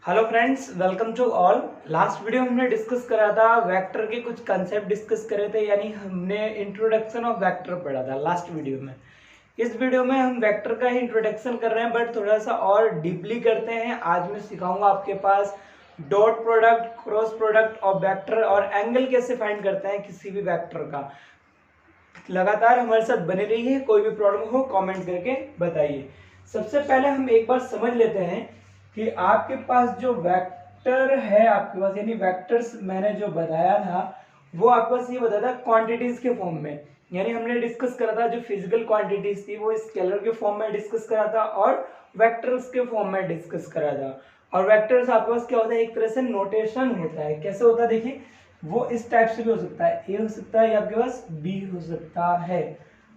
Hello friends, welcome to all. Last video हमने discuss करा था वेक्टर के कुछ कंसेप्ट डिस्कस करे थे, यानी हमने इंट्रोडक्शन ऑफ वेक्टर पढ़ा था लास्ट वीडियो में। इस वीडियो में हम वेक्टर का ही इंट्रोडक्शन कर रहे हैं, बट थोड़ा सा और डीपली करते हैं। आज मैं सिखाऊंगा आपके पास dot product, cross product of vector और एंगल कैसे फाइंड करते हैं किसी भी वेक्टर का। लगातार हमारे साथ बने रहिए, कोई भी प्रॉब्लम हो कमेंट करके बताइए। सबसे पहले हम एक बार समझ लेते हैं कि आपके पास जो वेक्टर है आपके पास, यानी वेक्टर्स मैंने जो बताया था वो आपके पास ये बताया था क्वांटिटीज के फॉर्म में। यानी हमने डिस्कस करा था जो फिजिकल क्वांटिटीज थी वो स्केलर के फॉर्म में डिस्कस करा था और वेक्टर्स के फॉर्म में डिस्कस करा था। और वेक्टर्स आपके पास क्या होता है, एक तरह से नोटेशन होता है। कैसे होता है देखिए, वो इस टाइप से भी हो सकता है, ए हो सकता है या आपके पास बी हो सकता है।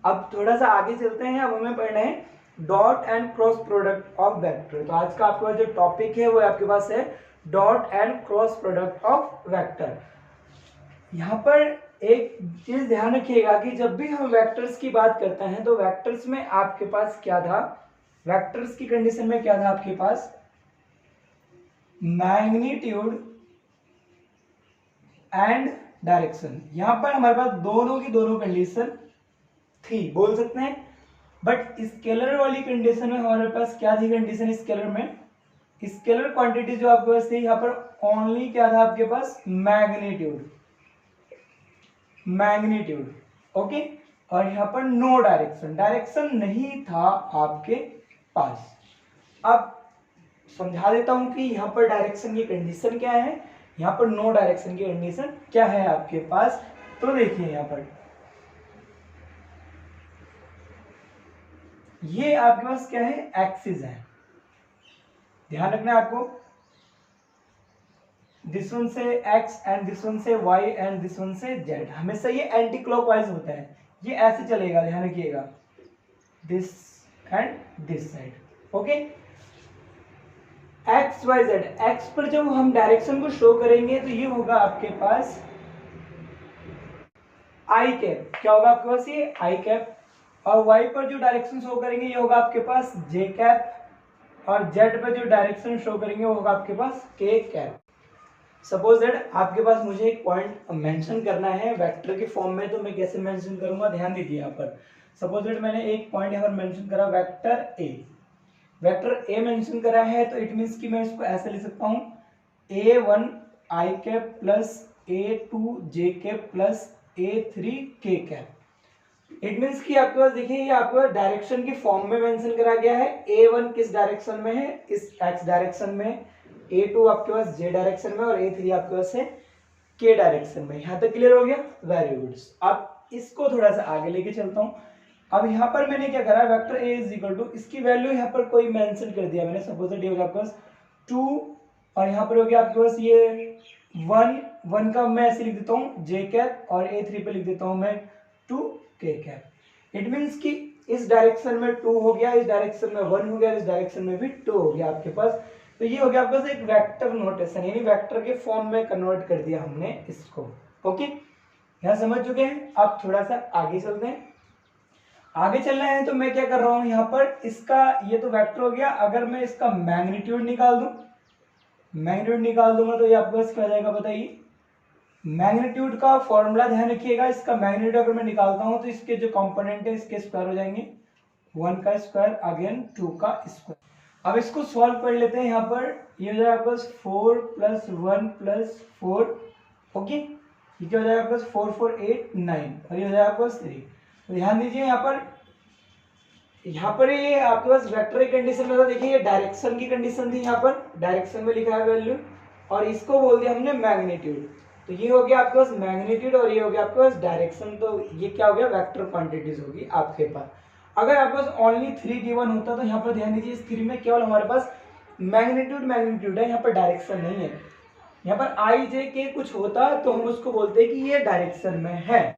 अब थोड़ा सा आगे चलते हैं, अब हमें पढ़ना है dot and cross product of vector. तो आज का आपके पास जो टॉपिक है वो आपके पास है dot and cross product of vector. यहाँ पर एक चीज ध्यान रखिएगा कि जब भी हम वेक्टर्स की बात करते हैं तो वेक्टर्स में आपके पास क्या था, वेक्टर्स की कंडीशन में क्या था आपके पास, मैग्नीट्यूड एंड डायरेक्शन। यहां पर हमारे पास दोनों की दोनों कंडीशन थी बोल सकते हैं। बट स्केलर वाली कंडीशन में हमारे पास क्या थी कंडीशन, स्केलर में स्केलर क्वांटिटी जो आपके पास थी यहाँ पर ओनली क्या था आपके पास, मैग्नीट्यूड, मैग्नीट्यूड। ओके, और यहाँ पर नो डायरेक्शन, डायरेक्शन नहीं था आपके पास। अब समझा देता हूं कि यहाँ पर डायरेक्शन की कंडीशन क्या है, यहाँ पर नो डायरेक्शन की कंडीशन क्या है आपके पास। तो देखिए यहाँ पर ये आपके पास क्या है, एक्सिस है। ध्यान रखना है आपको, दिस वन से x एंड दिस वन से y एंड दिस वन से z। हमेशा ये एंटी क्लॉकवाइज होता है, ये ऐसे चलेगा, ध्यान रखिएगा, this and this side. Okay, X Y Z, X पर जब हम डायरेक्शन को शो करेंगे तो ये होगा आपके पास आई कैप। क्या होगा आपके पास, ये आई कैप। और वाई पर जो डायरेक्शन शो करेंगे ये होगा आपके पास जे कैप। और जेड पर जो डायरेक्शन शो करेंगे वो होगा आपके पास के कैप। सपोज दैट आपके पास मुझे एक पॉइंट मेंशन करना है वेक्टर के फॉर्म में, तो मैं कैसे मेंशन करूंगा, ध्यान दीजिए यहाँ पर। सपोज दैट मैंने एक पॉइंट यहाँ पर मेंशन करा vector A, vector A mention करा है, तो इट मींस कि मैं इसको ऐसे लिख सकता हूँ a1 आई कैप प्लस a2 जे कैप प्लस a3 के कैप। इट मींस कि आपके पास देखिए ये आपके पास डायरेक्शन की फॉर्म में मेंशन करा गया है। a1 किस डायरेक्शन में है, इस x डायरेक्शन में, a2 आपके पास j डायरेक्शन में और a3 आपके पास है k डायरेक्शन में। यहां तक क्लियर हो गया, वेरी गुड। अब इसको थोड़ा सा आगे लेके चलता हूं। अब यहाँ पर मैंने क्या करा, vector a is equal to, इसकी वैल्यू यहाँ पर कोई मेंशन कर दिया मैंने, सपोज दैट ये हो गया आपके पास 2 और यहाँ पर हो गया आपके पास ये 1 का मैं ऐसे लिख देता हूँ j कैप और a3 पे लिख देता हूँ मैं 2 k कैप। इट मींस कि इस डायरेक्शन में 2 हो गया, इस डायरेक्शन में 1 हो गया, इस डायरेक्शन में भी 2 हो गया आपके पास। तो ये हो गया आपके पास एक वेक्टर नोटेशन, यानी वेक्टर के फॉर्म में कन्वर्ट कर दिया हमने इसको। ओके, यहाँ समझ चुके हैं। अब थोड़ा सा आगे चलते हैं। आगे चलना है तो मैं क्या कर रहा हूं यहाँ पर, इसका ये तो वेक्टर हो गया। अगर मैं इसका मैग्नीट्यूड निकाल दूं, मैग्नीट्यूड निकाल दूंगा तो ये आपके पास क्या हो जाएगा बताइए। मैग्नीट्यूड का फॉर्मूला ध्यान रखिएगा, इसका मैग्नीट्यूड अगर मैं निकालता हूं तो इसके जो कंपोनेंट है इसके स्क्वायर हो जाएंगे, 1 का स्क्वायर अगेन 2 का स्क्वायर। अब इसको सॉल्व कर लेते हैं। यहाँ पर ये हो जाएगा आपके पास 4 प्लस 1 प्लस 4। ओके, ये क्या हो जाएगा आपके पास 4 4 8 9 और ये हो जाएगा आपके पास 3। तो ध्यान दीजिए यहाँ पर ये आपके पास वेक्टर की कंडीशन में था। देखिए ये डायरेक्शन की कंडीशन थी, यहाँ पर डायरेक्शन में लिखा है वैल्यू और इसको बोल दिया हमने मैग्नीट्यूड। तो ये हो गया आपके पास मैग्नीट्यूड और ये हो गया आपके पास डायरेक्शन। तो ये क्या हो गया, वेक्टर क्वांटिटीज होगी आपके पास। अगर आपके पास ओनली 3 गिवन होता तो यहाँ पर ध्यान दीजिए इस 3 में केवल हमारे पास मैग्नीट्यूड है, यहाँ पर डायरेक्शन नहीं है। यहाँ पर आई जे के कुछ होता तो हम उसको बोलते कि ये डायरेक्शन में है।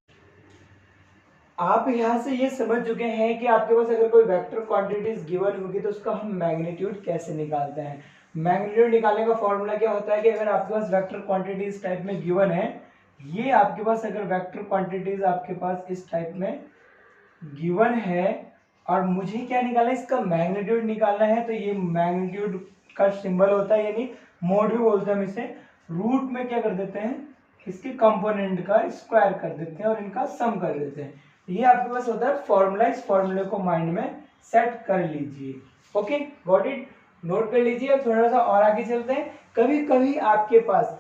आप यहां से ये समझ चुके हैं कि आपके पास अगर कोई वेक्टर क्वांटिटीज गिवन होगी तो उसका हम मैग्नीट्यूड कैसे निकालते हैं। मैग्नीट्यूड निकालने का फॉर्मूला क्या होता है कि अगर आपके पास वेक्टर क्वांटिटीज टाइप में गिवन है, ये आपके पास अगर वेक्टर क्वांटिटीज आपके पास इस टाइप में गिवन है और मुझे क्या निकालना है, इसका मैग्नीट्यूड निकालना है, तो ये मैग्नीट्यूड का सिंबल होता है, यानी मोड भी बोलते हैं हम इसे। रूट में क्या कर देते हैं, इसके कंपोनेंट का स्क्वायर कर देते हैं और इनका सम कर देते हैं। ये आपके पास होता है फॉर्मूला। इस फॉर्मूले को माइंड में सेट कर लीजिए। ओके, गॉट इट, नोट कर लीजिए। अब थोड़ा सा और आगे चलते हैं। कभी कभी आपके पास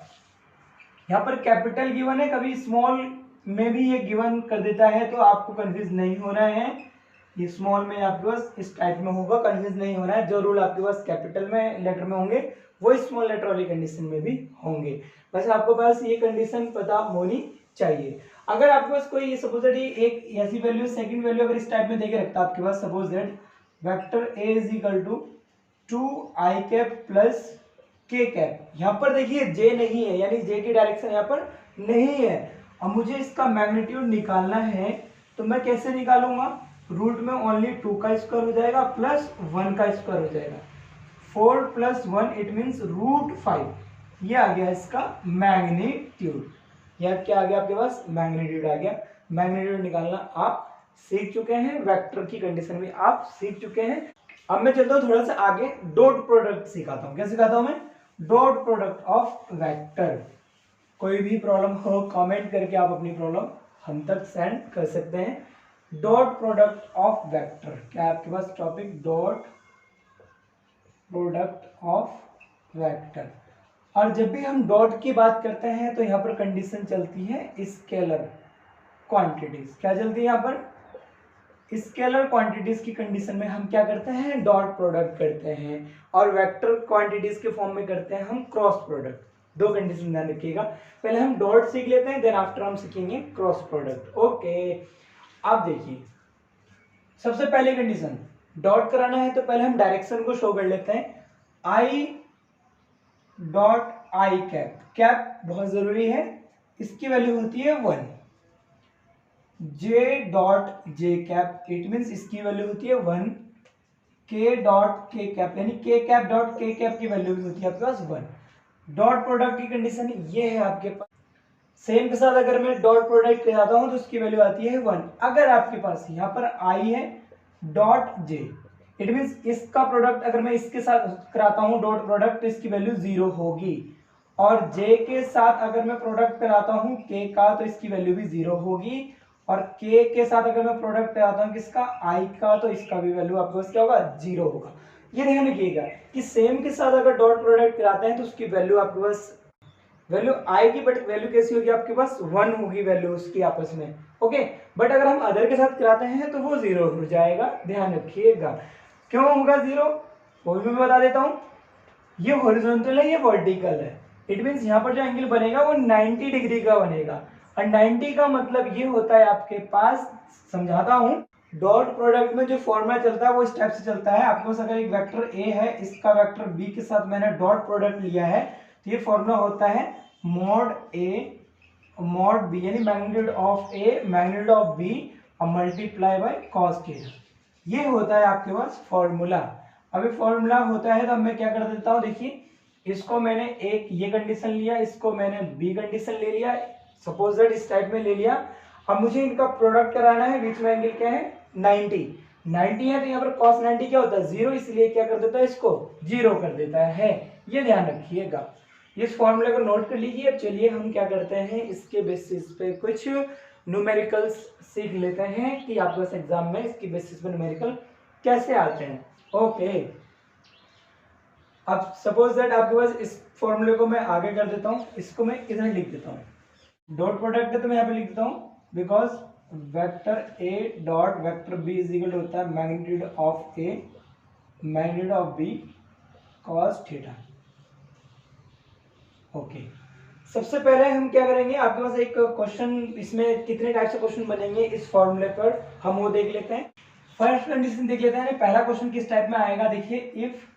यहाँ पर कैपिटल गिवन है, कभी स्मॉल में भी ये गिवन कर देता है, तो आपको कंफ्यूज नहीं होना है। ये स्मॉल में आपके पास इस टाइप में होगा, कंफ्यूज नहीं होना है। जो रूल आपके पास कैपिटल में लेटर में होंगे वो स्मॉल लेटर वाली कंडीशन में भी होंगे। बस आपको पास ये कंडीशन पता होनी चाहिए। अगर आपके पास कोई सपोज एक ऐसी वैल्यू, सेकंड वैल्यू अगर इस टाइप में देके रखता है आपके पास, suppose that vector A is equal to 2i cap plus के कैप। यहाँ पर देखिए जे नहीं है, यानी जे की डायरेक्शन यहाँ पर नहीं है। अब मुझे इसका मैग्नीट्यूड निकालना है, तो मैं कैसे निकालूंगा? रूट में ओनली 2 का स्क्वायर हो जाएगा प्लस 1 का स्क्वायर हो जाएगा। 4 प्लस 1 इट मीन्स √5। ये आ गया इसका मैग्नीट्यूड। यह क्या आ गया आपके पास? मैग्नीट्यूड आ गया। मैग्नीट्यूड निकालना आप सीख चुके हैं, वेक्टर की कंडीशन भी आप सीख चुके हैं। अब मैं चलता हूँ थोड़ा सा आगे, डॉट प्रोडक्ट सिखाता हूँ। क्या सिखाता हूँ मैं? Dot product of vector. कोई भी प्रॉब्लम हो कमेंट करके आप अपनी प्रॉब्लम हम तक सेंड कर सकते हैं। डॉट प्रोडक्ट ऑफ वेक्टर, क्या है आपके पास topic? Dot product of vector. और जब भी हम डॉट की बात करते हैं तो यहाँ पर कंडीशन चलती है स्केलर क्वांटिटीज। क्या चलती है यहाँ पर? स्केलर क्वांटिटीज की कंडीशन में हम क्या करते हैं? डॉट प्रोडक्ट करते हैं। और वेक्टर क्वांटिटीज के फॉर्म में करते हैं हम क्रॉस प्रोडक्ट। दो कंडीशन ध्यान रखिएगा। पहले हम डॉट सीख लेते हैं, देन आफ्टर हम सीखेंगे क्रॉस प्रोडक्ट। ओके, आप देखिए, सबसे पहले कंडीशन डॉट कराना है तो पहले हम डायरेक्शन को शो कर लेते हैं। I dot I cap, cap बहुत जरूरी है, इसकी वैल्यू होती है 1। J dot J cap, it means इसकी वैल्यू होती है 1। के डॉट के कैप, यानी के कैप डॉट के कैप की वैल्यू भी होती है आपके पास 1। डॉट प्रोडक्ट की कंडीशन ये है आपके पास। सेम के साथ अगर मैं डॉट प्रोडक्ट कराता हूं तो उसकी वैल्यू आती है 1। अगर आपके पास यहाँ पर आई है डॉट जे, इट मीन्स इसका प्रोडक्ट अगर मैं इसके साथ कराता हूं डॉट प्रोडक्ट, तो इसकी वैल्यू 0 होगी। और जे के साथ अगर मैं प्रोडक्ट कराता हूं के का, तो इसकी वैल्यू भी 0 होगी। और के साथ अगर मैं प्रोडक्ट कराता हूं किसका? आई का, तो इसका भी वैल्यू आपके पास क्या होगा? 0 होगा। ये ध्यान रखिएगा कि सेम के साथ अगर डॉट प्रोडक्ट कराते हैं तो उसकी वैल्यू आपके पास वैल्यू आएगी, बट वैल्यू कैसी होगी आपके पास? 1 होगी वैल्यू उसकी आपस में। ओके, बट अगर हम अदर के साथ कराते हैं तो वो 0 हो जाएगा। ध्यान रखिएगा। क्यों होगा 0? वो भी मैं बता देता हूँ। ये हॉरिजॉन्टल है, ये वर्टिकल है। इट मीन्स यहाँ पर जो एंगल बनेगा वो 90 डिग्री का बनेगा। और 90 का मतलब ये होता है आपके पास, समझाता हूँ। डॉट प्रोडक्ट में जो फॉर्मूला चलता है वो इस टाइप से चलता है। आपके पास अगर एक वेक्टर ए है, इसका वेक्टर बी के साथ मैंने डॉट प्रोडक्ट लिया है, तो ये फॉर्मूला होता है मॉड ए मॉड बी, यानी magnitude of A magnitude of B और मल्टीप्लाई बाय कॉस थीटा। ये होता है आपके पास फॉर्मूला। अभी फॉर्मूला होता है तो अब मैं क्या कर देता हूँ, देखिए इसको मैंने एक ये कंडीशन लिया, इसको मैंने बी कंडीशन ले लिया, सपोज दैट इस टाइप में ले लिया। अब मुझे इनका प्रोडक्ट कराना है, बीच में एंगल क्या है? 90 है, तो यहाँ पर cos 90 क्या होता है? 0, इसलिए क्या कर देता है? इसको 0 कर देता है। ये ध्यान रखिएगा, इस फॉर्मूले को नोट कर लीजिए। अब चलिए हम क्या करते हैं, इसके बेसिस पे कुछ न्यूमेरिकल्स सीख लेते हैं कि आपके पास एग्जाम में इसकी बेसिस पे न्यूमेरिकल कैसे आते हैं। ओके, अब सपोज दैट आपके पास इस फॉर्मूले को मैं आगे कर देता हूँ, इसको मैं इधर लिख देता हूँ। डॉट प्रोडक्ट है तो मैं यहाँ पे लिख देता हूँ, because vector A dot vector B is equal होता है magnitude of A magnitude of B cos theta. Okay, सबसे पहले हम क्या करेंगे, आपके पास एक क्वेश्चन, इसमें कितने टाइप से क्वेश्चन बनेंगे इस फॉर्मूले पर हम वो देख लेते हैं। फर्स्ट कंडीशन देख लेते हैं। पहला क्वेश्चन किस टाइप में आएगा, देखिए if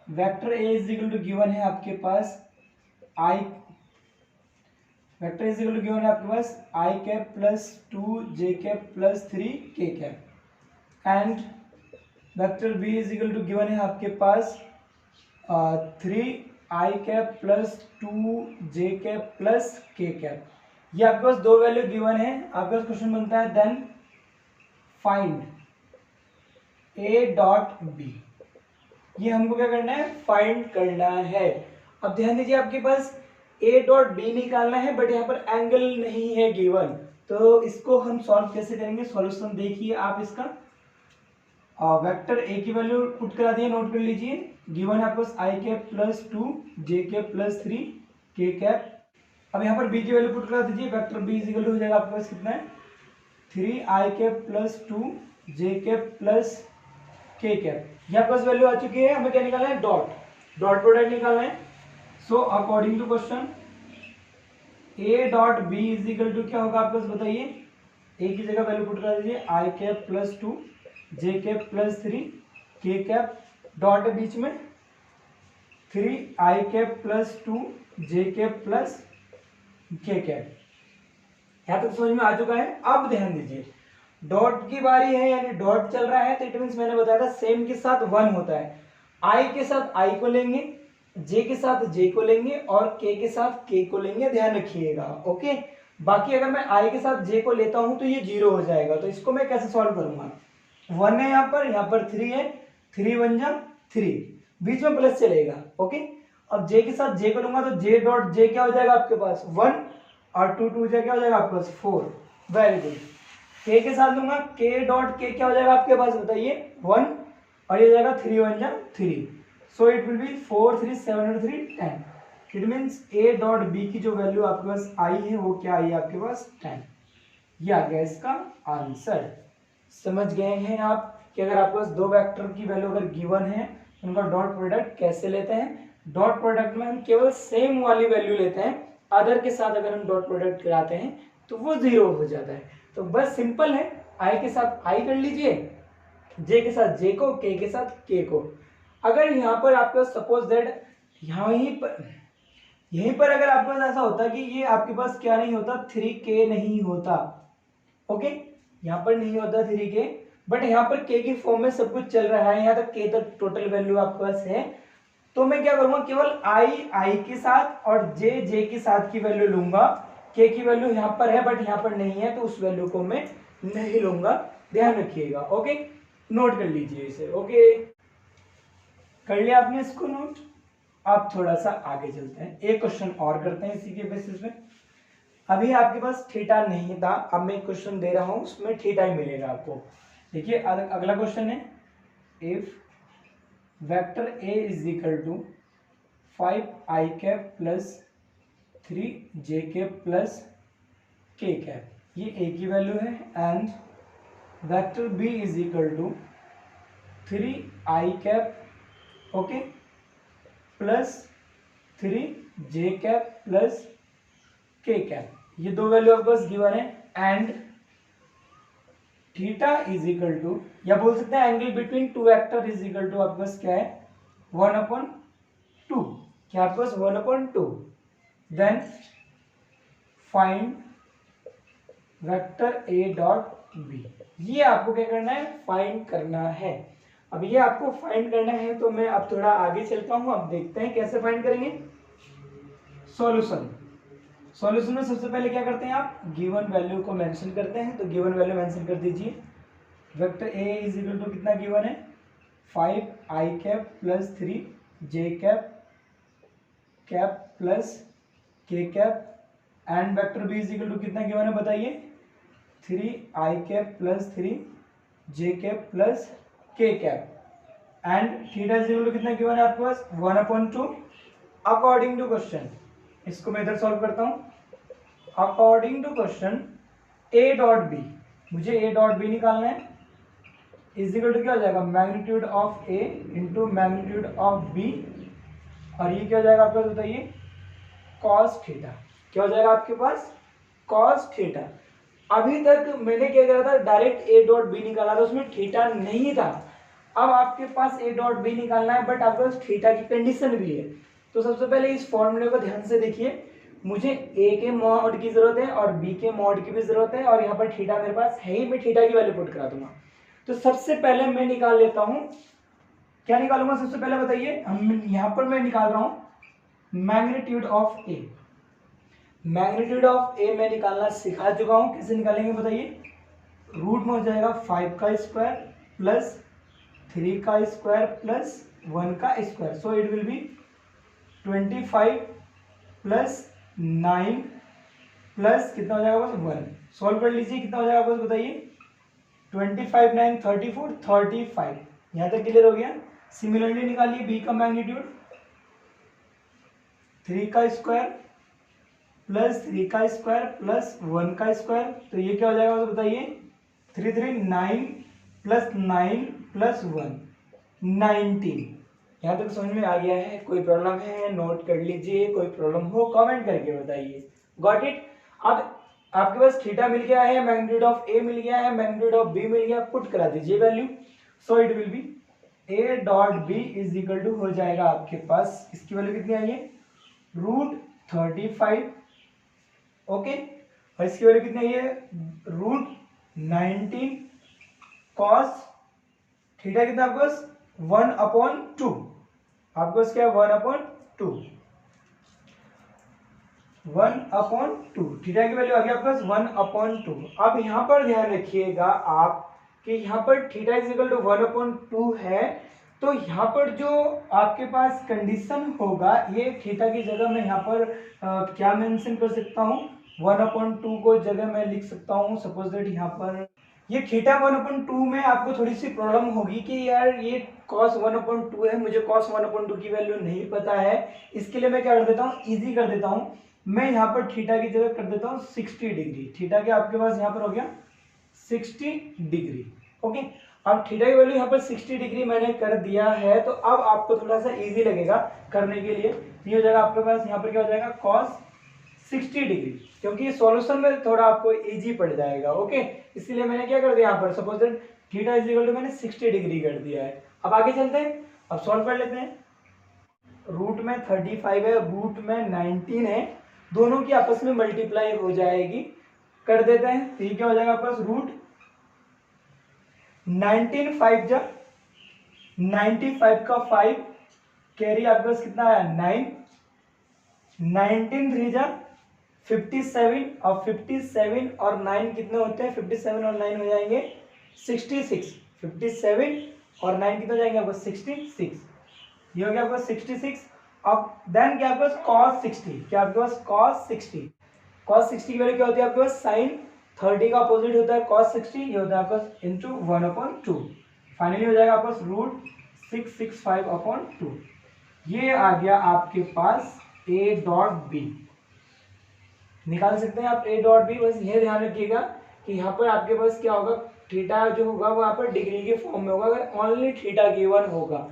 vector A is equal to given है आपके पास i, vector is equal to given है आपके पास i cap plus 2 J cap plus 3 k cap, and vector B is equal to given है आपके पास 3 आई कैप प्लस 2 जे कैप प्लस के कैप। ये आपके पास दो वैल्यू गिवन है। आपके पास क्वेश्चन बनता है देन फाइंड ए डॉट बी। ये हमको क्या करना है? फाइंड करना है। अब ध्यान दीजिए आपके पास ए डॉट बी निकालना है बट यहाँ पर एंगल नहीं है गिवन, तो इसको हम सॉल्व कैसे करेंगे। सॉल्यूशन देखिए आप इसका, वेक्टर ए की वैल्यू पुट करा दिए, नोट कर लीजिए। गिवन है आपके पास i cap plus 2 J cap plus 3 k cap. अब यहाँ पर बी की वैल्यू पुट करा दीजिए, vector B is equal to हो जाएगा आपके पास कितना है 3 आई कैप प्लस 2 जे कैप प्लस के कैप। यहाँ पास वैल्यू आ चुकी है, हमें क्या निकालना है डॉट प्रोडक्ट निकालना है। So according to question A dot B is equal to क्या होगा आपके पास बताइए। ए की जगह वैल्यू पुट कर दीजिए आई कैप प्लस 2 जे cap plus 3 k cap, dot है बीच में 3 आई कैप प्लस 2 जे कैप प्लस के कैप। यहाँ तक समझ में आ चुका है। अब ध्यान दीजिए डॉट की बारी है, यानी डॉट चल रहा है, तो इट मीन्स मैंने बताया था सेम के साथ 1 होता है। आई के साथ आई को लेंगे, जे के साथ जे को लेंगे और के साथ के को लेंगे, ध्यान रखिएगा। ओके, बाकी अगर मैं आई के साथ जे को लेता हूं तो ये 0 हो जाएगा, तो इसको मैं कैसे सॉल्व करूंगा। 1 है यहाँ पर 3 है, 3 1 जा 3, बीच में प्लस चलेगा। ओके, अब जे के साथ जे को लूंगा तो जे डॉट जे क्या हो जाएगा आपके पास 1 और 2 2 जा क्या हो जाएगा आपके पास 4। Very good. के साथ लूंगा के डॉट के क्या हो जाएगा आपके पास बताइए 1 और ये जाएगा 3 1 जा 3, सो इट विल बी 4 3 7 और 3 10। It means A dot B की जो वैल्यू आपके पास आई है वो क्या आई है आपके पास 10। ये आ गया इसका आंसर। समझ गए हैं आप कि अगर आपके पास दो वेक्टर की वैल्यू अगर गिवन है उनका डॉट प्रोडक्ट कैसे लेते हैं। डॉट प्रोडक्ट में हम केवल सेम वाली वैल्यू लेते हैं, अदर के साथ अगर हम डॉट प्रोडक्ट कराते हैं तो वो 0 हो जाता है। तो बस सिंपल है, आई के साथ आई कर लीजिए, जे के साथ जे को, के साथ के को। अगर यहाँ पर आपके पास सपोज दैट यहीं पर अगर आपके पास ऐसा होता कि ये आपके पास क्या नहीं होता 3k नहीं होता। ओके, यहाँ पर नहीं होता 3k, बट यहाँ पर k की फॉर्म में सब कुछ चल रहा है, यहाँ तक k तक टोटल वैल्यू आपके पास है, तो मैं क्या करूंगा केवल i के साथ और j के साथ की वैल्यू लूंगा। k की वैल्यू यहाँ पर है बट यहाँ पर नहीं है, तो उस वैल्यू को मैं नहीं लूंगा, ध्यान रखिएगा। ओके, नोट कर लीजिए इसे। ओके, कर लिया आपने इसको नोट। आप थोड़ा सा आगे चलते हैं, एक क्वेश्चन और करते हैं इसी के बेसिस पे। अभी आपके पास थीटा नहीं था, अब मैं एक क्वेश्चन दे रहा हूं उसमें थीटा ही मिलेगा आपको। देखिए अगला क्वेश्चन है, if vector A is equal to 5 I cap plus 3 J cap plus के कैप, ये ए की वैल्यू है, and vector B is equal to 3 I cap okay plus 3 J cap plus के कैप, ये दो वैल्यू आपके पास गिवन है, and theta is equal to, या बोल सकते हैं angle between two vector is equal to आपके पास क्या है 1/2, क्या आपके पास 1/2। Then find vector A dot B, ये आपको क्या करना है फाइंड करना है। अब ये आपको फाइंड करना है तो मैं अब थोड़ा आगे चलता हूं, अब देखते हैं कैसे फाइंड करेंगे। सॉल्यूशन में सबसे पहले क्या करते हैं आप गिवन वैल्यू को मेंशन करते हैं, तो गिवन वैल्यू मेंशन कर दीजिए। Vector A is equal to कितना गिवन है 5 I cap plus 3 J cap plus के cap, and vector B is equal to कितना गिवन है बताइए 3 आई cap plus 3 J cap plus के cap, and theta is equal to कितना given है आपके पास 1/2 अकॉर्डिंग टू क्वेश्चन। इसको मैं इधर सॉल्व करता हूं। According to question A dot B, मुझे ए डॉट बी निकालना है, इज इक्वल टू क्या हो जाएगा magnitude of A into magnitude of B, और ये क्या हो जाएगा आपके पास बताइए कॉस थीटा, क्या हो जाएगा आपके पास कॉस थीटा। अभी तक मैंने क्या करा था डायरेक्ट ए डॉट बी निकाला था, उसमें थीटा नहीं था। अब आपके पास ए डॉट बी निकालना है बट आपके पास थीटा की कंडीशन भी है, तो सबसे पहले इस फॉर्मूले को ध्यान से देखिए। मुझे ए के मॉड की जरूरत है और बी के मॉड की भी जरूरत है, और यहाँ पर थीटा मेरे पास है ही, मैं थीटा की वैल्यू पुट करा दूंगा। तो सबसे पहले मैं निकाल लेता हूँ, क्या निकालूंगा सबसे पहले बताइए। हम यहाँ पर मैं निकाल रहा हूँ magnitude of A. Magnitude of A मैं निकालना सिखा चुका हूँ, कैसे निकालेंगे बताइए। रूट में हो जाएगा 5 का स्क्वायर प्लस 3 का स्क्वायर प्लस 1 का square, so it will B 25 plus 9 plus कितना हो जाएगा बस 1। सॉल्व कर लीजिए, कितना हो जाएगा बस बताइए। 25 9 34 35। यहाँ तक क्लियर हो गया। सिमिलरली निकालिए बी का मैग्नीट्यूड, 3 का स्क्वायर प्लस 3 का स्क्वायर प्लस 1 का स्क्वायर, तो ये क्या हो जाएगा बस बताइए। 3 3 9 प्लस 9 प्लस 1 19। यहाँ तक समझ में आ गया है? कोई प्रॉब्लम है नोट कर लीजिए, कोई प्रॉब्लम हो कमेंट करके बताइए। Got it. अब आपके पास थीटा मिल गया है, मैग्नीट्यूड ऑफ ए मिल गया है, मैग्नीट्यूड ऑफ बी मिल गया, पुट करा दीजिए value. So it will be a dot B is equal to हो जाएगा आपके पास, इसकी वैल्यू कितनी आई है √35। ओके, और इसकी वैल्यू कितनी आई है √19 कॉस थीटा कितना आपके पास 1/2। आपके पास क्या है 1/2, 1/2 थीटा की वैल्यू आ गई आपके पास 1/2। अब यहाँ पर ध्यान रखिएगा आप कि यहाँ पर थीटा इज इक्वल टू 1/2 है, तो यहाँ पर जो आपके पास कंडीशन होगा, ये थीटा की जगह मैं यहाँ पर क्या मेंशन कर सकता हूँ, 1/2 को जगह मैं लिख सकता हूँ। सपोज दैट यहाँ पर ये थीटा 1/2 में आपको थोड़ी सी प्रॉब्लम होगी कि यार ये cos 1/2 है, मुझे cos 1/2 की वैल्यू नहीं पता है। इसके लिए मैं क्या कर देता हूँ, इजी कर देता हूँ, मैं यहाँ पर थीटा की जगह कर देता हूँ 60 डिग्री। थीटा के आपके पास यहाँ पर हो गया 60 डिग्री। ओके, अब थीटा की वैल्यू यहाँ पर 60 डिग्री मैंने कर दिया है, तो अब आपको थोड़ा सा इजी लगेगा करने के लिए। ये हो जाएगा आपके पास यहाँ पर क्या हो जाएगा cos 60 डिग्री, क्योंकि सॉल्यूशन में थोड़ा आपको इजी पड़ जाएगा। ओके, इसलिए मैंने क्या कर दिया यहाँ पर, suppose that theta is equal to मैंने 60 डिग्री कर दिया है। अब आगे चलते हैं, अब सॉल्व कर लेते हैं। रूट में 35 है, रूट में 19 है, दोनों की आपस में मल्टीप्लाई हो जाएगी, कर देते हैं। तो ये क्या हो जाएगा आपके पास √19 5 जा 95 का 5 कैरी आपके पास कितना आया 9, 19 3 जा 57 और 57 और 9 कितने होते हैं, 57 और 9 हो जाएंगे 66। 57 और 9 कितने हो जाएंगे आपको 66। ये हो गया आपका 66। अब देन क्या आपके पास cos 60, क्या आपके पास cos 60। cos 60 की वैल्यू क्या होती है आपके पास, sin 30 का अपोजिट होता है cos 60, ये होता है आपके पास इंटू 1/2। फाइनली हो जाएगा आपके पास √665/2। ये आ गया आपके पास a डॉट बी। निकाल सकते हैं आप a डॉट बी। बस ये ध्यान रखिएगा कि यहाँ पर आपके पास क्या होगा, थीटा जो होगा वो यहाँ पर डिग्री के फॉर्म में होगा, अगर ओनली थीटा गिवन होगा,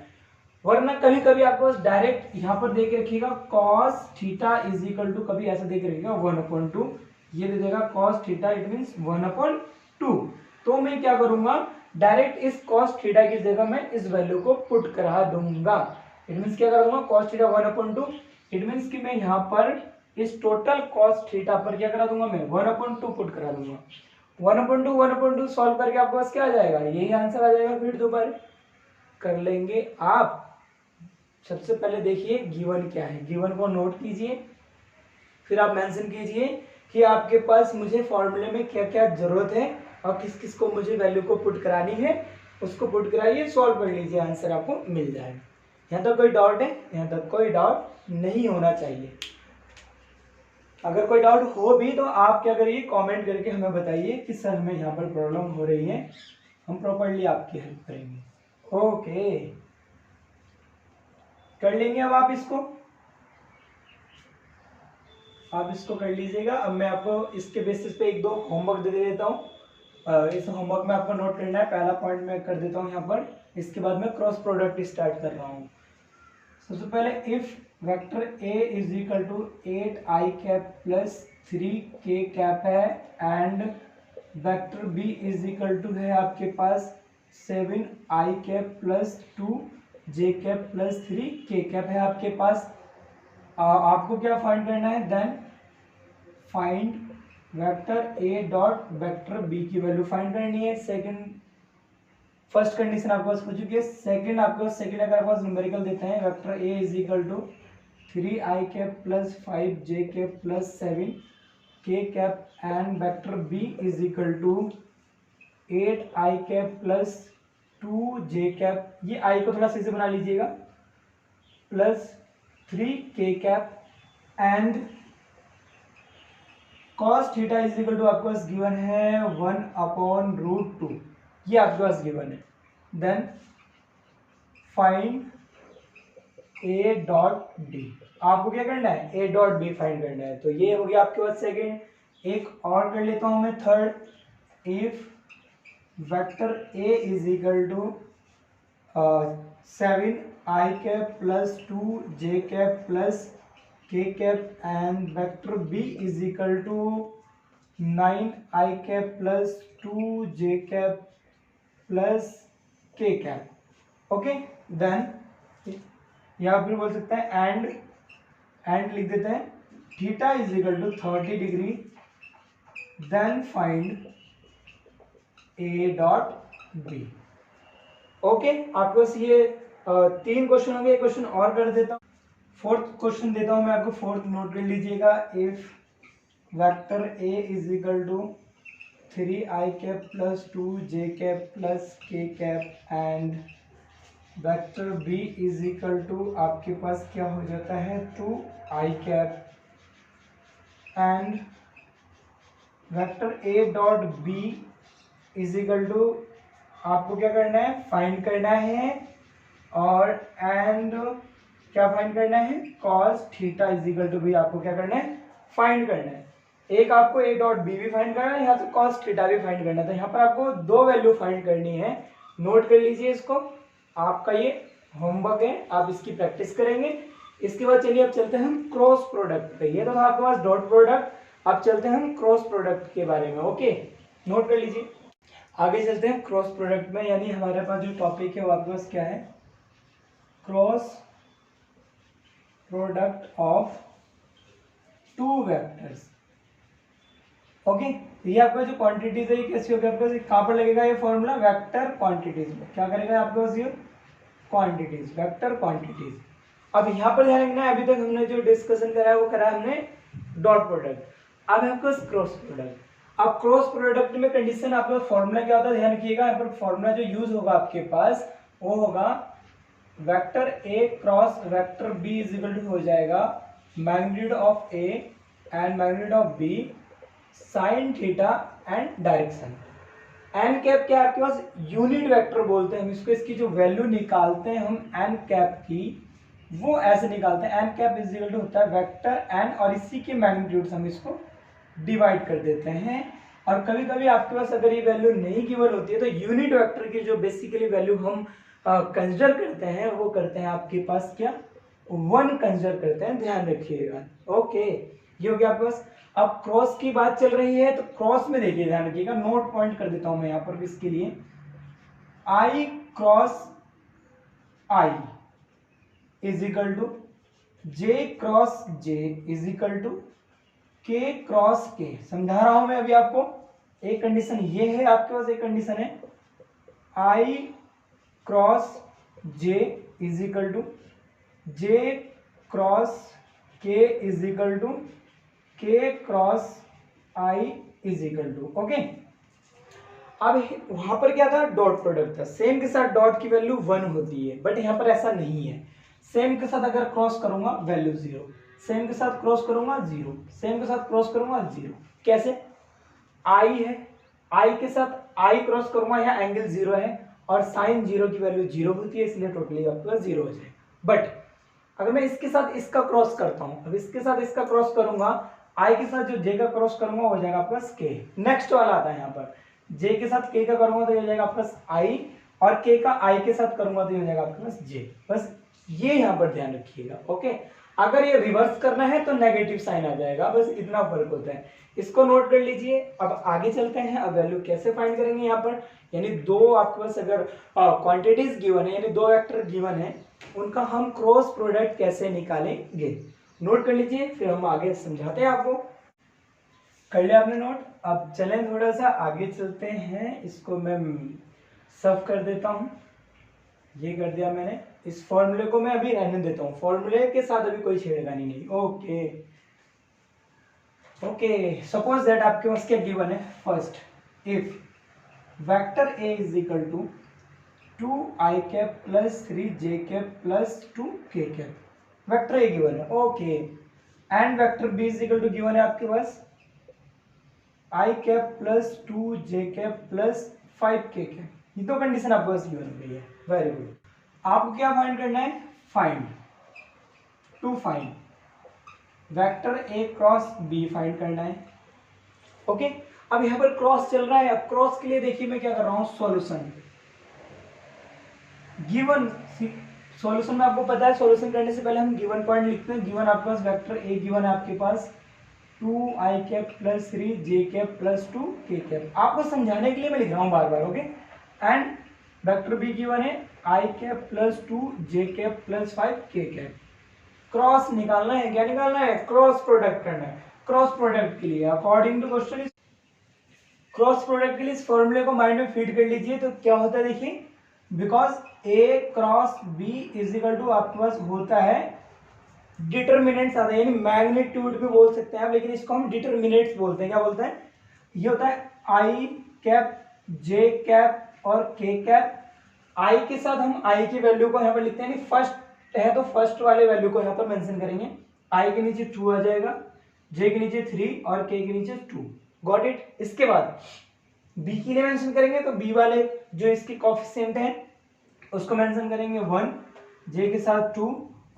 वरना कभी कभी आपके पास डायरेक्ट यहाँ पर दे के रखिएगा cos theta is equal to, कभी ऐसा दे के रखिएगा 1/2, ये दे देगा cos थीटा, इट मींस 1/2। तो मैं क्या करूंगा, डायरेक्ट इस cos थीटा की जगह मैं इस वैल्यू को पुट करा दूंगा। इट मींस क्या करूंगा, cos थीटा 1/2, इट मींस कि मैं यहाँ पर इस टोटल cos थीटा पर क्या करा दूंगा, मैं 1/2 पुट करा दूंगा। 1/2 सॉल्व करके आपके पास क्या आ जाएगा, यही आंसर आ जाएगा। फिर दोबारा कर लेंगे आप। सबसे पहले देखिए गिवन क्या है, गिवन को नोट कीजिए, फिर आप मेंशन कीजिए कि आपके पास मुझे फॉर्मूले में क्या क्या जरूरत है और किस किस को मुझे वैल्यू को पुट करानी है, उसको पुट कराइए, सॉल्व कर लीजिए, आंसर आपको मिल जाएगा। यहाँ तक कोई डाउट है? यहाँ तक कोई डाउट नहीं होना चाहिए। अगर कोई डाउट हो भी तो आप क्या करिए, कमेंट करके हमें बताइए कि सर हमें यहाँ पर प्रॉब्लम हो रही है, हम प्रॉपर्ली आपकी हेल्प करेंगे। ओके, कर लेंगे। अब आप इसको कर लीजिएगा। अब मैं आपको इसके बेसिस पे एक दो होमवर्क दे देता हूँ। इस होमवर्क में आपको नोट करना है। पहला पॉइंट मैं कर देता हूँ यहाँ पर, इसके बाद मैं क्रॉस प्रोडक्ट स्टार्ट कर रहा हूँ। सबसे पहले if vector a is equal to 8i cap plus 3k cap है and vector b is equal to है आपके पास 7i cap plus 2j cap plus 3k cap है आपके पास। आपको क्या फाइंड करना है, then find vector a dot vector b की वैल्यू फाइंड करनी है। फर्स्ट कंडीशन आपके पास हो चुकी है। सेकंड आपके पास, सेकंड अगर आपके पास न्यूमेरिकल देते हैं, vector a is equal to 3i cap plus 5j cap plus 7k cap and vector b is equal to 8i cap plus 2j cap, ये i को थोड़ा सही से बना लीजिएगा, plus 3k and cos theta is equal to आपके पास given है 1/√2, ये आपके पास गिवन है। Then find a dot d, आपको क्या करना है, a डॉट बी फाइंड करना है। तो ये हो गया आपके पास सेकेंड। एक और कर लेता हूं मैं third. If vector a is equal to 7i plus 2j plus k and vector b is equal to 9i plus 2j plus k। Okay, then यहाँ फिर बोल सकते हैं एंड लिख देते हैं theta is equal to 30 degree, then find A dot b. Okay, आपको बस ये 3 क्वेश्चन हो गए। एक क्वेश्चन और कर देता हूँ, फोर्थ क्वेश्चन देता हूँ मैं आपको, फोर्थ नोट कर लीजिएगा। If vector A is equal to 3i plus 2j plus k and vector b is equal to आपके पास क्या हो जाता है 2i and vector a dot b is equal to आपको क्या करना है, फाइंड करना है। और एंड क्या फाइंड करना है, cos theta is equal to भी आपको क्या करना है, फाइंड करना है। एक आपको a डॉट बी भी फाइंड करना है, यहाँ से cos थीटा भी फाइंड करना है। तो यहाँ पर आपको 2 वैल्यू फाइंड करनी है। नोट कर लीजिए इसको, आपका ये होमवर्क है, आप इसकी प्रैक्टिस करेंगे। इसके बाद चलिए अब चलते हैं हम क्रॉस प्रोडक्ट पे। ये तो था आपके पास डॉट प्रोडक्ट, अब चलते हैं हम क्रॉस प्रोडक्ट के बारे में। ओके, नोट कर लीजिए। आगे चलते हैं क्रॉस प्रोडक्ट में, यानी हमारे पास जो टॉपिक है वो आपके पास क्या है, cross product of 2 vectors. Okay, ये आपका जो क्वांटिटीज है ये कैसी होगी आपके पास, कहाँ पर लगेगा ये फॉर्मूला, वेक्टर क्वांटिटीज में। क्या करेगा आपके पास ये क्वांटिटीज, वेक्टर क्वांटिटीज। अब यहाँ पर ध्यान रखना है, अभी तक हमने जो डिस्कशन करा है वो करा है हमने डॉट प्रोडक्ट। अब है आपके पास क्रॉस प्रोडक्ट। अब क्रॉस प्रोडक्ट में कंडीशन आपका फॉर्मूला क्या होता है, ध्यान रखिएगा। यहाँ पर फॉर्मूला जो यूज होगा आपके पास वो होगा vector A cross vector B is equal to हो जाएगा magnitude of a and magnitude of b sine theta and direction. N cap क्या आपके पास यूनिट वेक्टर बोलते हैं हम इसको। इसकी जो वैल्यू निकालते हैं हम एन कैप की, वो ऐसे निकालते हैं। N cap is equal to होता है वेक्टर एन और इसी के मैग्नीट्यूड हम इसको डिवाइड कर देते हैं। और कभी कभी आपके पास अगर ये वैल्यू नहीं गिवन होती है तो यूनिट वेक्टर की जो बेसिकली वैल्यू हम कंसिडर करते हैं वो करते हैं आपके पास क्या, 1 कंसिडर करते हैं, ध्यान रखिएगा। ओके, ये हो गया आपके पास। अब क्रॉस की बात चल रही है तो क्रॉस में देखिए, ध्यान रखिएगा, नोट पॉइंट कर देता हूं मैं यहाँ पर इसके लिए। I cross i is equal to j cross j is equal to k cross k. समझा रहा हूं मैं अभी आपको। एक कंडीशन ये है आपके पास, एक कंडीशन है i cross j is equal to j cross k is equal to k cross i is equal to. Okay, अब वहां पर क्या था, डॉट प्रोडक्ट था। सेम के साथ डॉट की वैल्यू 1 होती है, बट यहाँ पर ऐसा नहीं है। सेम के साथ अगर क्रॉस करूंगा वैल्यू 0, सेम के साथ क्रॉस करूंगा 0, सेम के साथ क्रॉस करूंगा 0। कैसे, आई है, आई के साथ आई क्रॉस करूंगा, यहाँ एंगल 0 है और साइन 0 की वैल्यू 0 होती है, इसलिए टोटली आपके पास 0 हो जाए। बट अगर मैं इसके साथ इसका क्रॉस करता हूं, अब इसके साथ इसका क्रॉस करूंगा, आई के साथ जो जे का क्रॉस करूंगा हो जाएगा आपके पास के। नेक्स्ट वाला आता है यहाँ पर, जे के साथ के का करूंगा तो हो जाएगा आपके पास आई, और के का आई के साथ करूंगा तो हो जाएगा आपके पास जे। बस ये यहाँ पर ध्यान रखिएगा। ओके, अगर ये रिवर्स करना है तो नेगेटिव साइन आ जाएगा, बस इतना फर्क होता है, इसको नोट कर लीजिए। अब आगे चलते हैं, अब वैल्यू कैसे फाइंड करेंगे यहाँ पर, यानी 2 आपके पास अगर क्वांटिटीज गिवन है, यानी 2 वेक्टर गिवन है, उनका हम क्रॉस प्रोडक्ट कैसे निकालेंगे। नोट कर लीजिए, फिर हम आगे समझाते हैं आपको। कर लिया आपने नोट। अब चलें थोड़ा सा आगे चलते हैं, इसको मैं सर्व कर देता हूं। ये कर दिया मैंने, इस फॉर्मूले को मैं अभी रहने देता हूं, फॉर्मूले के साथ अभी कोई छेड़खानी नहीं। ओके ओके, सपोज दैट आपके पास क्या गिवन है, first if vector A is equal to 2i+ 3j+ 2k। Vector A given है, okay. And vector B is equal to given है आपके पास i cap plus 2 J cap plus 5 k cap. ये तो कंडीशन आपके पास given हो गई है, वेरी गुड। आपको क्या फाइंड करना है, फाइंड वेक्टर ए क्रॉस बी फाइंड करना है, ओके। अब यहाँ पर क्रॉस चल रहा है, अब क्रॉस के लिए देखिए मैं क्या कर रहा हूँ, सॉल्यूशन गिवन। सॉल्यूशन में आपको पता है सॉल्यूशन करने से पहले हम गिवन पॉइंट लिखते हैं। गिवन आपके पास वेक्टर ए गिवन है आपके पास 2 आई cap plus 3 J cap plus 2 के कैप। आपको समझाने के लिए मैं लिख रहा हूँ बार बार, okay. And vector B given है i cap plus 2 J cap plus 5 k cap. Cross निकालना है, क्या निकालना है, क्रॉस प्रोडक्ट करना है। क्रॉस प्रोडक्ट के लिए according to question, cross product के लिए इस फॉर्मूले को माइंड में फीड कर लीजिए। तो क्या होता है देखिए, because a cross B is equal to आपके पास होता है डिटर्मिनेंट्स आता है, यानी मैग्नीट्यूड भी बोल सकते हैं आप, लेकिन इसको हम डिटर्मिनेंट्स बोलते हैं। क्या बोलते हैं, ये होता है आई कैप जे कैप और के कैप। आई के साथ हम आई की वैल्यू को यहाँ पर लिखते हैं, फर्स्ट है तो फर्स्ट वाले वैल्यू को यहाँ पर मेंशन करेंगे। आई के नीचे 2 आ जाएगा, जे के नीचे 3 और के नीचे 2, गॉट इट। इसके बाद बी के लिए मेंशन करेंगे तो बी वाले जो इसके कोएफिशिएंट हैं उसको मेंशन करेंगे 1, जे के साथ 2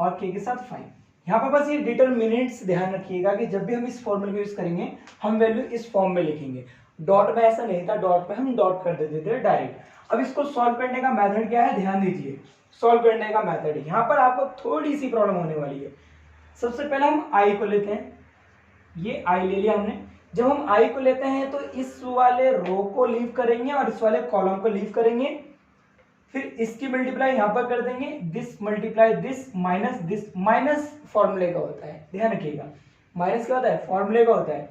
और के के साथ 5। यहाँ पर बस ये डिटर्मिनेंट्स ध्यान रखिएगा कि जब भी हम इस फॉर्मूले को यूज करेंगे हम वैल्यू इस फॉर्म में लिखेंगे। डॉट में ऐसा नहीं था, डॉट में हम डॉट कर देते थे डायरेक्ट। अब इसको सॉल्व करने का मेथड क्या है, ध्यान दीजिए। सॉल्व करने का मेथड यहाँ पर आपको थोड़ी सी प्रॉब्लम होने वाली है। सबसे पहले हम आई को लेते हैं, ये आई ले लिया हमने। जब हम आई को लेते हैं तो इस वाले रो को लीव करेंगे और इस वाले कॉलम को लीव करेंगे, फिर इसकी मल्टीप्लाई यहां पर कर देंगे, दिस मल्टीप्लाई दिस, माइनस फॉर्मूले का होता है, ध्यान रखिएगा। माइनस क्या होता है, फॉर्मूले का होता है।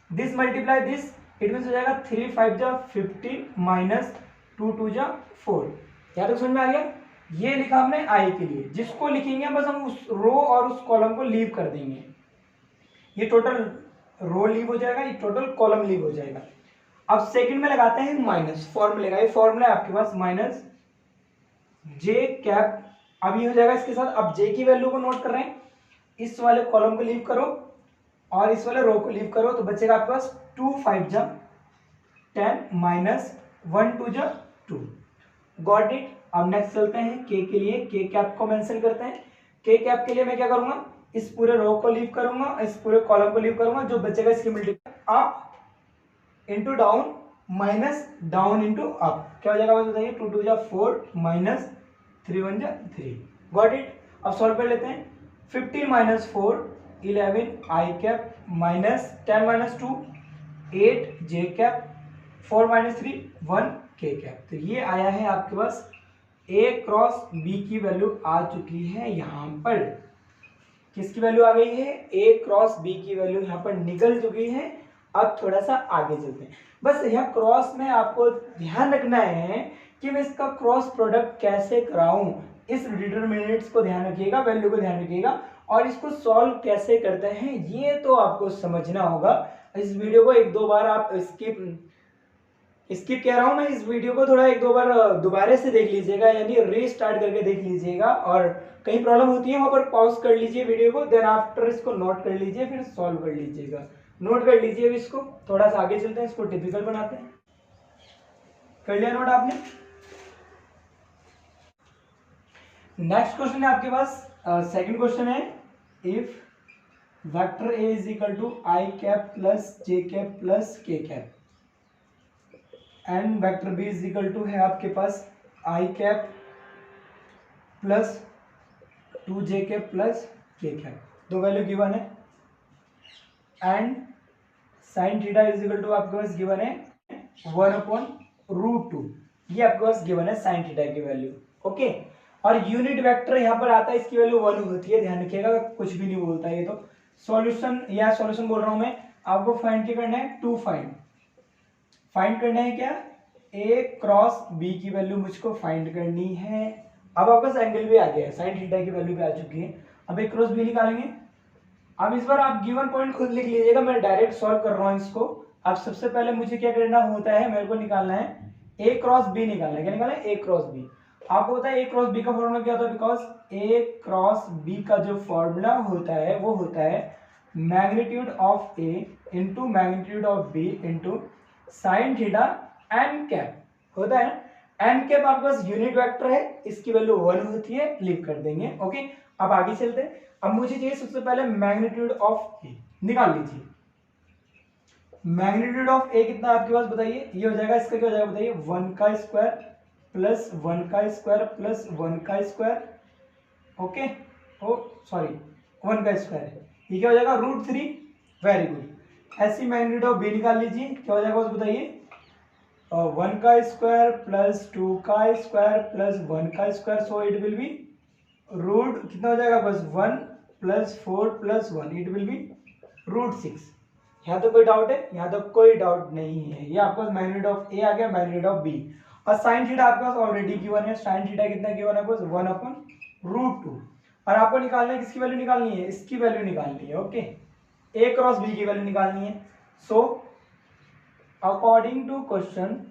This multiply this, it mean हो जाएगा 3 5 जा 15 माइनस 2 2 जा 4। यहाँ तक समझ में आ गया। ये लिखा हमने आई के लिए, जिसको लिखेंगे बस हम उस रो और उस कॉलम को लीव कर देंगे। ये टोटल रो लीव हो जाएगा, ये टोटल कॉलम लीव हो जाएगा। अब सेकंड में लगाते हैं माइनस फॉर्मूले का। ये फॉर्मूला है आपके पास माइनस जे कैप। अब ये हो जाएगा इसके साथ। अब जे की वैल्यू को नोट कर रहे हैं, इस वाले कॉलम को लीव करो और इस वाले रो को लीव करो, तो बचेगा आपके पास 2 5 जा 10 माइनस 1 2 जा 2, गॉट इट। अब नेक्स्ट चलते हैं के लिए, के कैप को मेंशन करते हैं। के कैप के लिए मैं क्या करूंगा, इस पूरे रो को लीव करूंगा, इस पूरे कॉलम को लीव करूंगा, जो बचेगा इसकी multiply up into down minus down into up. क्या हो जाएगा बस बताइए, 2 2 जा 4 माइनस 3 1 जा 3, गॉट इट। अब सॉल्व कर लेते हैं। 15 माइनस 4 11 आई कैप माइनस 10 माइनस 2 8 जे कैप 4 माइनस 3 1 के कैप। तो ये आया है आपके पास ए क्रॉस बी की वैल्यू आ चुकी है। यहाँ पर किसकी वैल्यू आ गई है, ए क्रॉस बी की वैल्यू यहाँ पर निकल चुकी है। अब थोड़ा सा आगे चलते हैं। बस यहाँ क्रॉस में आपको ध्यान रखना है कि मैं इसका क्रॉस प्रोडक्ट कैसे कराऊं। इस डिटरमिनेंट्स को ध्यान रखिएगा, वैल्यू को ध्यान रखिएगा, और इसको सॉल्व कैसे करते हैं ये तो आपको समझना होगा। इस वीडियो को 1 2 बार आप स्किप कह रहा हूं मैं, इस वीडियो को थोड़ा 1 2 बार दोबारा से देख लीजिएगा, यानी रीस्टार्ट करके देख लीजिएगा, और कहीं प्रॉब्लम होती है वहां पर पॉज कर लीजिए वीडियो को, देन आफ्टर इसको नोट कर लीजिए, फिर सॉल्व कर लीजिएगा। नोट कर लीजिए इसको, थोड़ा सा आगे चलते हैं, इसको टिपिकल बनाते हैं। कर लिया नोट आपने। नेक्स्ट क्वेश्चन है आपके पास, सेकंड क्वेश्चन है, if vector A is equal to i cap plus j cap plus के cap and vector B is equal to है आपके पास i cap plus 2 J cap plus के कैप, दो वैल्यू गिवन है, and sine theta is equal to आपके पास given है 1/√2। ये आपके पास गिवन है साइन थीटा की वैल्यू, ओके। और यूनिट वेक्टर यहाँ पर आता है, इसकी वैल्यू 1 होती है, ध्यान रखिएगा, कुछ भी नहीं बोलता ये तो। सॉल्यूशन या सॉल्यूशन बोल रहा हूं मैं, आपको फाइंड क्या करना है, फाइंड करना है क्या, ए क्रॉस बी की वैल्यू मुझको फाइंड करनी है। अब आपका पास एंगल भी आ गया है, साइन थीटा की वैल्यू भी आ चुकी है। अब ए क्रॉस बी निकालेंगे। अब इस बार आप गिवन पॉइंट खुद लिख लीजिएगा, मैं डायरेक्ट सॉल्व कर रहा हूँ इसको। अब सबसे पहले मुझे क्या करना होता है, मेरे को निकालना है ए क्रॉस बी निकालना है। क्या निकालना है, ए क्रॉस बी। आपको पता है ए क्रॉस बी का फॉर्मूला क्या होता है, बिकॉज ए क्रॉस बी का जो फॉर्मूला होता है वो होता है magnitude of A into magnitude of b into sine theta n cap होता है। एन कैप आपके पास यूनिट वेक्टर है, इसकी वैल्यू 1 होती है, लीव कर देंगे। ओके, अब आगे चलते हैं। अब मुझे चाहिए सबसे पहले मैग्नीट्यूड ऑफ ए, निकाल लीजिए। मैग्नीट्यूड ऑफ ए कितना आपके पास बताइए, ये हो जाएगा, इसका क्या हो जाएगा बताइए, 1 का स्क्वायर प्लस 1 का स्क्वायर प्लस 1 का स्क्वायर। ओके, ओ सॉरी 1 का स्क्वायर है, ये क्या हो जाएगा √3। Very good. ऐसी मैग्नीट्यूड ऑफ बी निकाल लीजिए, क्या हो जाएगा उस बताइए, 1 का स्क्वायर प्लस 2 का स्क्वायर प्लस 1 का square, so it will be root कितना हो जाएगा बस 1 plus 4 plus 1, it will be √6। यहाँ तो कोई डाउट है, यहाँ तो कोई डाउट नहीं है। ये आपके पास मैग्नीट्यूड ऑफ ए आ गया, मैग्नीट्यूड ऑफ बी। और साइन थीटा आपके पास ऑलरेडी गिवन है, साइन थीटा कितना गिवन है बस 1/√2। और आपको निकालना है, किसकी वैल्यू निकालनी है, इसकी वैल्यू निकालनी है। ओके, ए क्रॉस बी की वैल्यू निकालनी है। So according to question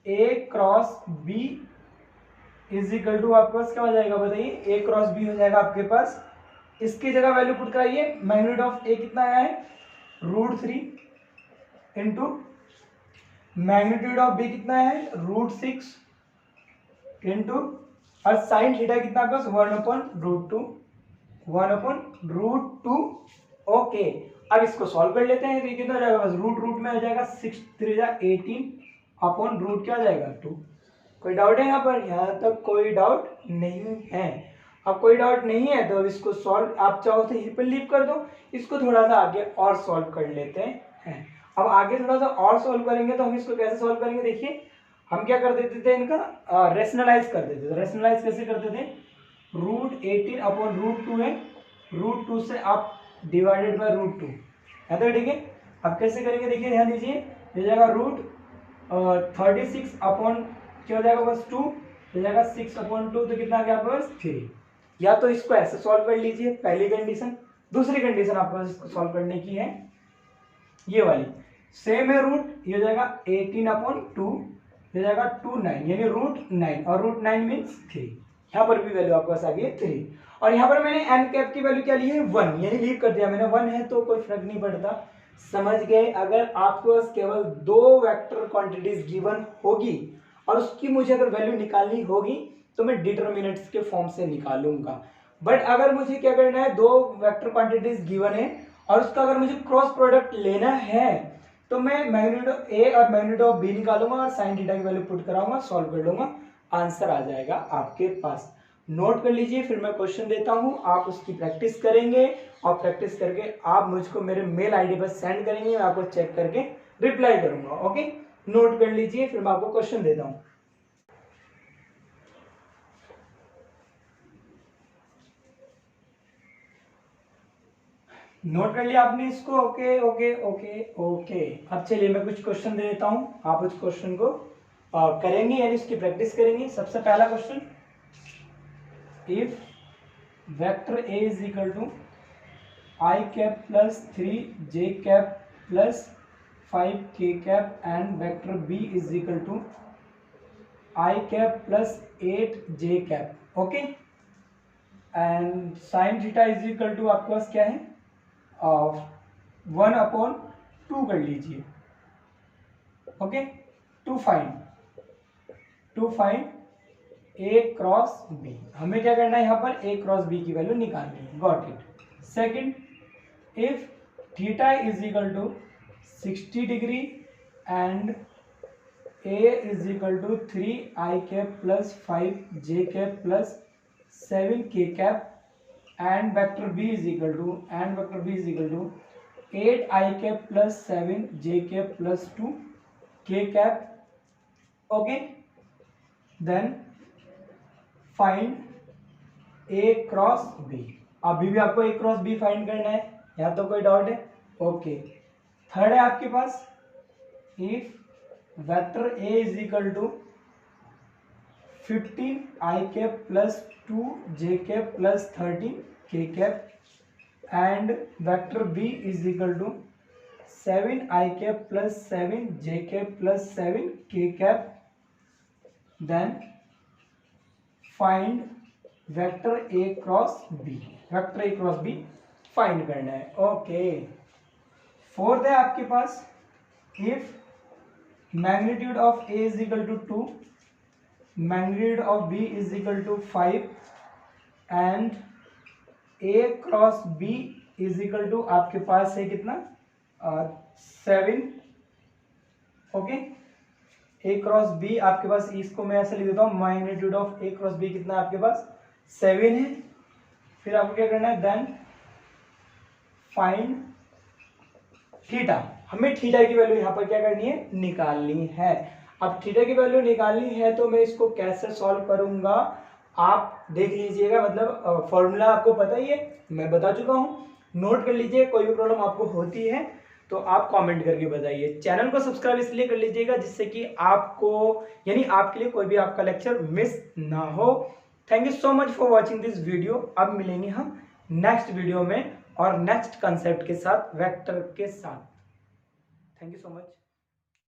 a cross B is equal to आपके पास क्या हो जाएगा बताइए, ए क्रॉस बी हो जाएगा आपके पास, इसकी जगह वैल्यू पुट कराइए। मैग्नीट्यूड ऑफ ए कितना आया है √3 इंटू मैग्नीट्यूड ऑफ बी कितना है √6 इंटू और साइन थीटा कितना आपके पास 1/√2, 1/√2। ओके, अब इसको सॉल्व कर लेते हैं। तो ये कितना हो जाएगा बस रूट में हो जाएगा 6 3 18 अपॉन रूट क्या हो जाएगा 2। कोई डाउट है यहाँ पर, यहाँ तक कोई डाउट नहीं है। अब कोई डाउट नहीं है तो इसको सॉल्व आप चाहो तो यहीं पर लीव कर दो, इसको थोड़ा सा आगे और सॉल्व कर लेते हैं। अब आगे थोड़ा सा और सॉल्व करेंगे तो हम इसको कैसे सॉल्व करेंगे, देखिए हम क्या कर देते थे, इनका रेशनलाइज कर देते थे। रेशनलाइज कैसे करते थे, √18 अपॉन √2 है, √2 से आप डिवाइडेड बाय √2 है, तो ठीक है। अब कैसे करेंगे देखिए, ध्यान दीजिए, ये जाएगा √36 अपॉन क्या हो जाएगा बस 2, हो जाएगा 6/2, तो कितना आ गया आपके पास 3। या तो इसको ऐसे सॉल्व कर लीजिए, पहली कंडीशन। दूसरी कंडीशन आपको इसको सॉल्व करने की है ये वाली, सेम है रूट, ये हो जाएगा 18/2, हो जाएगा 2/9 यानी √9, और √9 मीन्स 3। यहाँ पर भी वैल्यू आपके पास आ गई है 3। और यहाँ पर मैंने एन कैप की वैल्यू क्या ली है 1, यानी लीव कर दिया मैंने, 1 है तो कोई फर्क नहीं पड़ता। समझ गए। अगर आपके पास केवल 2 वेक्टर क्वांटिटीज गिवन होगी और उसकी मुझे अगर वैल्यू निकालनी होगी तो मैं डिटर्मिनेंट्स के फॉर्म से निकालूंगा। बट अगर मुझे क्या करना है, 2 वेक्टर क्वांटिटीज गिवन है और उसका अगर मुझे क्रॉस प्रोडक्ट लेना है तो मैं मैग्नीट्यूड ऑफ ए और मैग्नीट्यूड ऑफ बी निकालूंगा और साइन थीटा की वैल्यू पुट कराऊंगा, सॉल्व कर लूंगा, आंसर आ जाएगा आपके पास। नोट कर लीजिए, फिर मैं क्वेश्चन देता हूं, आप उसकी प्रैक्टिस करेंगे और प्रैक्टिस करके आप मुझको मेरे मेल आईडी पर सेंड करेंगे, मैं आपको चेक करके रिप्लाई करूंगा। ओके, नोट कर लीजिए, फिर मैं आपको क्वेश्चन देता हूं। नोट कर लिया आपने इसको, ओके ओके ओके ओके। अब चलिए मैं कुछ क्वेश्चन दे देता हूं, आप उस क्वेश्चन को करेंगे यानी उसकी प्रैक्टिस करेंगे। सबसे पहला question, if vector A is equal to i cap plus 3j cap plus 5k cap and vector b is equal to i cap plus 8j cap, okay, and sine theta is equal to आपके पास क्या है 1/2 कर लीजिए। Okay, to find a cross b, हमें क्या करना है यहाँ पर ए क्रॉस बी की वैल्यू निकालनी है। Got it. Second, if theta is equal to 60 degree and a is equal to 3i cap plus 5j cap plus 7k cap and vector b is equal to 8i cap plus 7j cap plus 2k cap, okay, then find a cross b। अभी भी आपको a cross b find करना है, यहाँ तो कोई doubt है, okay. Third है आपके पास, if vector a is equal to 15i cap plus 2j cap plus 13k cap and vector b is equal to 7i cap plus 7j cap plus 7k cap, then find vector A cross B, vector A cross B find करना है। Okay, fourth है आपके पास, if magnitude of A is equal to 2, magnitude of B is equal to 5 and A cross B is equal to आपके पास है कितना 7। Okay, a cross B आपके पास, इसको मैं ऐसे लिख देता हूँ, magnitude of a cross b कितना है आपके पास 7 है। फिर आपको क्या करना है, देन फाइंड थीटा, हमें थीटा की वैल्यू यहाँ पर क्या करनी है, निकालनी है। अब थीटा की वैल्यू निकालनी है तो मैं इसको कैसे सॉल्व करूंगा आप देख लीजिएगा, मतलब फॉर्मूला आपको पता ही है, मैं बता चुका हूँ, नोट कर लीजिए। कोई भी प्रॉब्लम आपको होती है तो आप कमेंट करके बताइए। चैनल को सब्सक्राइब इसलिए कर लीजिएगा जिससे कि आपको, यानी आपके लिए कोई भी आपका लेक्चर मिस ना हो। Thank you so much for watching this video. अब मिलेंगे हम नेक्स्ट वीडियो में और नेक्स्ट कंसेप्ट के साथ, वेक्टर के साथ। Thank you so much.